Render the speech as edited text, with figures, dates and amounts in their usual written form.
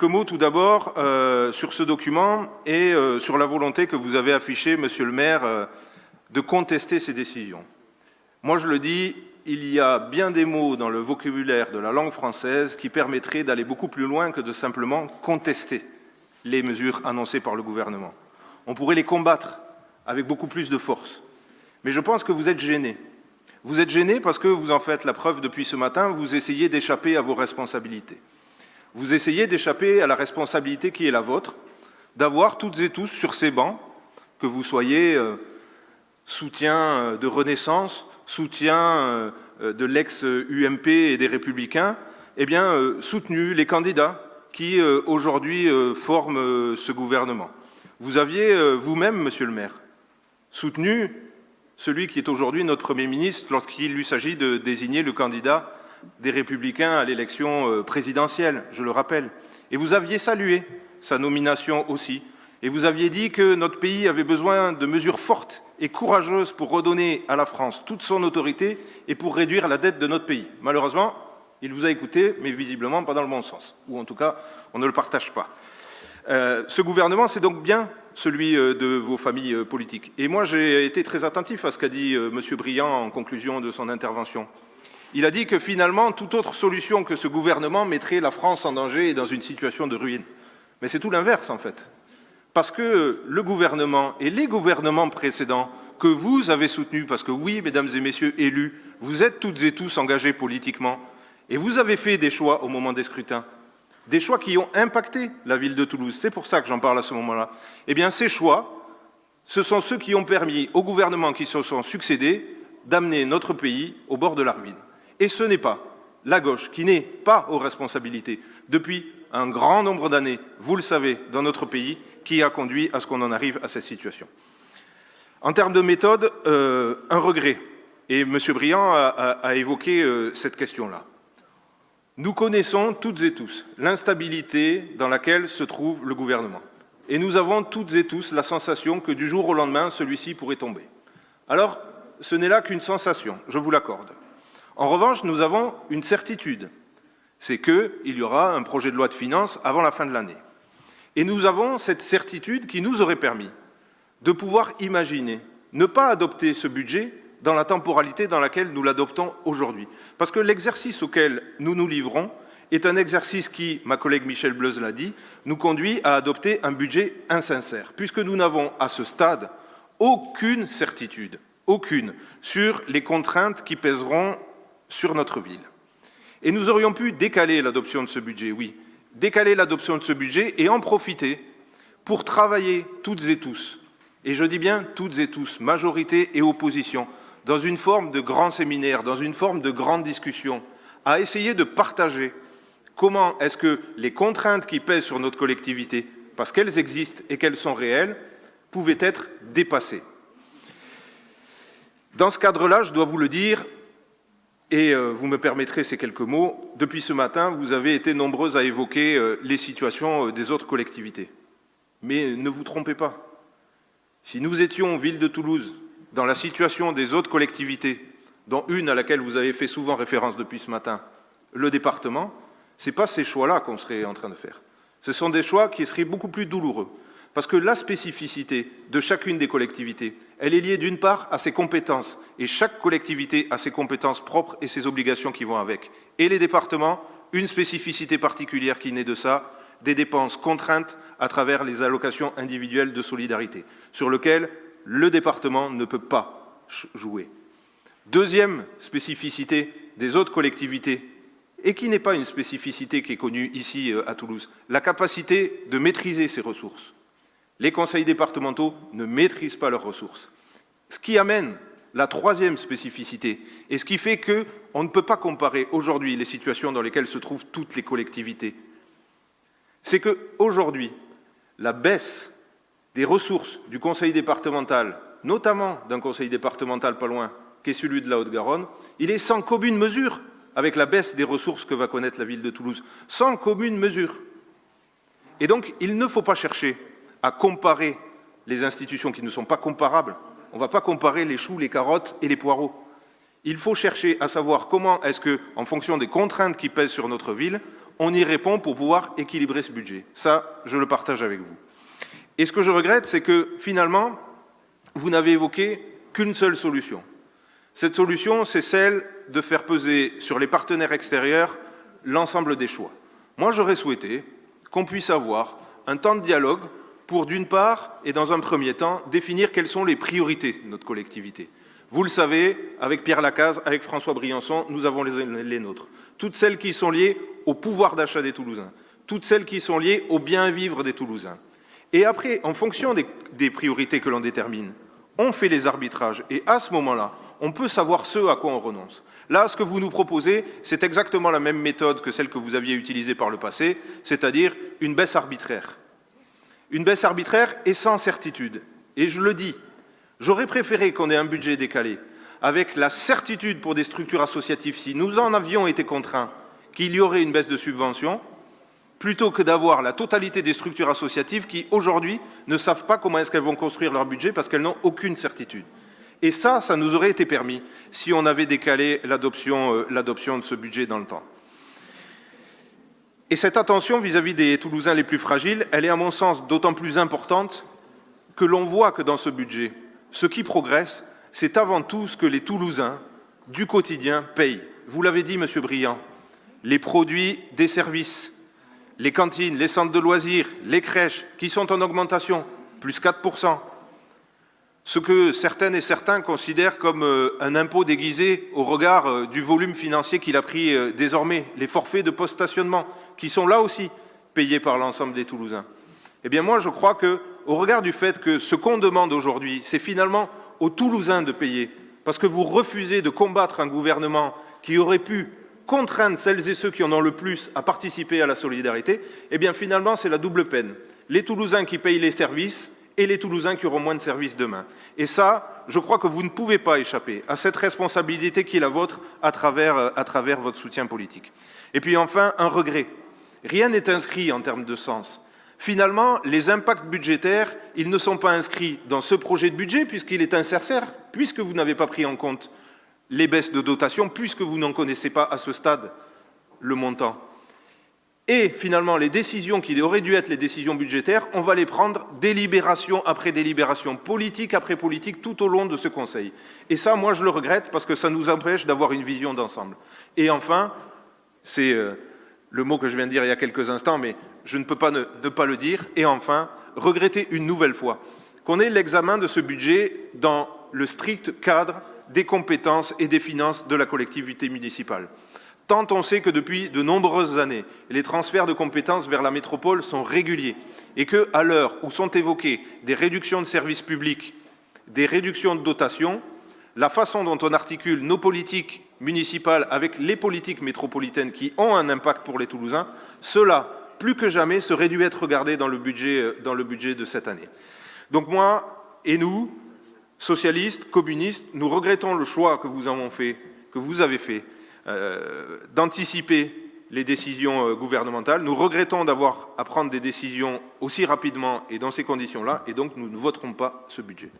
Quelques mots tout d'abord sur ce document et sur la volonté que vous avez affichée, Monsieur le maire, de contester ces décisions. Moi, je le dis, il y a bien des mots dans le vocabulaire de la langue française qui permettraient d'aller beaucoup plus loin que de simplement contester les mesures annoncées par le gouvernement. On pourrait les combattre avec beaucoup plus de force. Mais je pense que vous êtes gênés. Vous êtes gênés parce que vous en faites la preuve depuis ce matin, vous essayez d'échapper à vos responsabilités. Vous essayez d'échapper à la responsabilité qui est la vôtre, d'avoir toutes et tous sur ces bancs, que vous soyez soutien de Renaissance, soutien de l'ex-UMP et des Républicains, eh bien, soutenu les candidats qui aujourd'hui forment ce gouvernement. Vous aviez vous-même, Monsieur le maire, soutenu celui qui est aujourd'hui notre Premier ministre lorsqu'il lui s'agit de désigner le candidat des Républicains à l'élection présidentielle, je le rappelle. Et vous aviez salué sa nomination aussi. Et vous aviez dit que notre pays avait besoin de mesures fortes et courageuses pour redonner à la France toute son autorité et pour réduire la dette de notre pays. Malheureusement, il vous a écouté, mais visiblement pas dans le bon sens. Ou en tout cas, on ne le partage pas. Ce gouvernement, c'est donc bien celui de vos familles politiques. Et moi, j'ai été très attentif à ce qu'a dit M. Briand en conclusion de son intervention. Il a dit que finalement, toute autre solution que ce gouvernement mettrait la France en danger et dans une situation de ruine. Mais c'est tout l'inverse, en fait. Parce que le gouvernement et les gouvernements précédents que vous avez soutenus, parce que oui, mesdames et messieurs élus, vous êtes toutes et tous engagés politiquement, et vous avez fait des choix au moment des scrutins, des choix qui ont impacté la ville de Toulouse. C'est pour ça que j'en parle à ce moment-là. Eh bien, ces choix, ce sont ceux qui ont permis aux gouvernements qui se sont succédés d'amener notre pays au bord de la ruine. Et ce n'est pas la gauche qui n'est pas aux responsabilités depuis un grand nombre d'années, vous le savez, dans notre pays, qui a conduit à ce qu'on en arrive à cette situation. En termes de méthode, un regret. Et M. Briand a évoqué cette question-là. Nous connaissons toutes et tous l'instabilité dans laquelle se trouve le gouvernement. Et nous avons toutes et tous la sensation que du jour au lendemain, celui-ci pourrait tomber. Alors, ce n'est là qu'une sensation, je vous l'accorde. En revanche, nous avons une certitude, c'est qu'il y aura un projet de loi de finances avant la fin de l'année. Et nous avons cette certitude qui nous aurait permis de pouvoir imaginer ne pas adopter ce budget dans la temporalité dans laquelle nous l'adoptons aujourd'hui. Parce que l'exercice auquel nous nous livrons est un exercice qui, ma collègue Michèle Bleuse l'a dit, nous conduit à adopter un budget insincère, puisque nous n'avons à ce stade aucune certitude, aucune, sur les contraintes qui pèseront sur notre ville. Et nous aurions pu décaler l'adoption de ce budget, oui, décaler l'adoption de ce budget et en profiter pour travailler toutes et tous, et je dis bien toutes et tous, majorité et opposition, dans une forme de grand séminaire, dans une forme de grande discussion, à essayer de partager comment est-ce que les contraintes qui pèsent sur notre collectivité, parce qu'elles existent et qu'elles sont réelles, pouvaient être dépassées. Dans ce cadre-là, je dois vous le dire, et vous me permettrez ces quelques mots, depuis ce matin, vous avez été nombreux à évoquer les situations des autres collectivités. Mais ne vous trompez pas. Si nous étions, ville de Toulouse, dans la situation des autres collectivités, dont une à laquelle vous avez fait souvent référence depuis ce matin, le département, ce n'est pas ces choix-là qu'on serait en train de faire. Ce sont des choix qui seraient beaucoup plus douloureux. Parce que la spécificité de chacune des collectivités, elle est liée d'une part à ses compétences, et chaque collectivité a ses compétences propres et ses obligations qui vont avec. Et les départements, une spécificité particulière qui naît de ça, des dépenses contraintes à travers les allocations individuelles de solidarité, sur lesquelles le département ne peut pas jouer. Deuxième spécificité des autres collectivités, et qui n'est pas une spécificité qui est connue ici à Toulouse, la capacité de maîtriser ses ressources. Les conseils départementaux ne maîtrisent pas leurs ressources. Ce qui amène la troisième spécificité, et ce qui fait qu'on ne peut pas comparer aujourd'hui les situations dans lesquelles se trouvent toutes les collectivités, c'est qu'aujourd'hui, la baisse des ressources du conseil départemental, notamment d'un conseil départemental pas loin, qui est celui de la Haute-Garonne, il est sans commune mesure avec la baisse des ressources que va connaître la ville de Toulouse. Sans commune mesure. Et donc, il ne faut pas chercher à comparer les institutions qui ne sont pas comparables. On ne va pas comparer les choux, les carottes et les poireaux. Il faut chercher à savoir comment est-ce que, en fonction des contraintes qui pèsent sur notre ville, on y répond pour pouvoir équilibrer ce budget. Ça, je le partage avec vous. Et ce que je regrette, c'est que finalement, vous n'avez évoqué qu'une seule solution. Cette solution, c'est celle de faire peser sur les partenaires extérieurs l'ensemble des choix. Moi, j'aurais souhaité qu'on puisse avoir un temps de dialogue pour, d'une part, et dans un premier temps, définir quelles sont les priorités de notre collectivité. Vous le savez, avec Pierre Lacaze, avec François Briançon, nous avons les nôtres. Toutes celles qui sont liées au pouvoir d'achat des Toulousains, toutes celles qui sont liées au bien-vivre des Toulousains. Et après, en fonction des priorités que l'on détermine, on fait les arbitrages. Et à ce moment-là, on peut savoir ce à quoi on renonce. Là, ce que vous nous proposez, c'est exactement la même méthode que celle que vous aviez utilisée par le passé, c'est-à-dire une baisse arbitraire. Une baisse arbitraire et sans certitude. Et je le dis, j'aurais préféré qu'on ait un budget décalé, avec la certitude pour des structures associatives, si nous en avions été contraints, qu'il y aurait une baisse de subventions, plutôt que d'avoir la totalité des structures associatives qui, aujourd'hui, ne savent pas comment est-ce qu'elles vont construire leur budget parce qu'elles n'ont aucune certitude. Et ça nous aurait été permis si on avait décalé l'adoption de ce budget dans le temps. Et cette attention vis-à-vis des Toulousains les plus fragiles, elle est à mon sens d'autant plus importante que l'on voit que dans ce budget, ce qui progresse, c'est avant tout ce que les Toulousains du quotidien payent. Vous l'avez dit, Monsieur Briand, les produits des services, les cantines, les centres de loisirs, les crèches, qui sont en augmentation, plus 4%. Ce que certaines et certains considèrent comme un impôt déguisé au regard du volume financier qu'il a pris désormais, les forfaits de post-stationnement, qui sont là aussi payés par l'ensemble des Toulousains. Eh bien moi, je crois qu'au regard du fait que ce qu'on demande aujourd'hui, c'est finalement aux Toulousains de payer, parce que vous refusez de combattre un gouvernement qui aurait pu contraindre celles et ceux qui en ont le plus à participer à la solidarité, eh bien finalement, c'est la double peine. Les Toulousains qui payent les services et les Toulousains qui auront moins de services demain. Et ça, je crois que vous ne pouvez pas échapper à cette responsabilité qui est la vôtre à travers votre soutien politique. Et puis enfin, un regret. Rien n'est inscrit en termes de sens. Finalement, les impacts budgétaires, ils ne sont pas inscrits dans ce projet de budget puisqu'il est insincère, puisque vous n'avez pas pris en compte les baisses de dotation, puisque vous n'en connaissez pas à ce stade le montant. Et finalement, les décisions qui auraient dû être les décisions budgétaires, on va les prendre délibération après délibération, politique après politique, tout au long de ce Conseil. Et ça, moi, je le regrette parce que ça nous empêche d'avoir une vision d'ensemble. Et enfin, c'est le mot que je viens de dire il y a quelques instants, mais je ne peux pas ne pas le dire, et enfin, regretter une nouvelle fois qu'on ait l'examen de ce budget dans le strict cadre des compétences et des finances de la collectivité municipale. Tant on sait que depuis de nombreuses années, les transferts de compétences vers la métropole sont réguliers et qu'à l'heure où sont évoquées des réductions de services publics, des réductions de dotations, la façon dont on articule nos politiques municipales avec les politiques métropolitaines qui ont un impact pour les Toulousains, cela, plus que jamais, serait dû être regardé dans le budget de cette année. Donc moi et nous, socialistes, communistes, nous regrettons le choix que vous avez fait, d'anticiper les décisions gouvernementales. Nous regrettons d'avoir à prendre des décisions aussi rapidement et dans ces conditions-là, et donc nous ne voterons pas ce budget.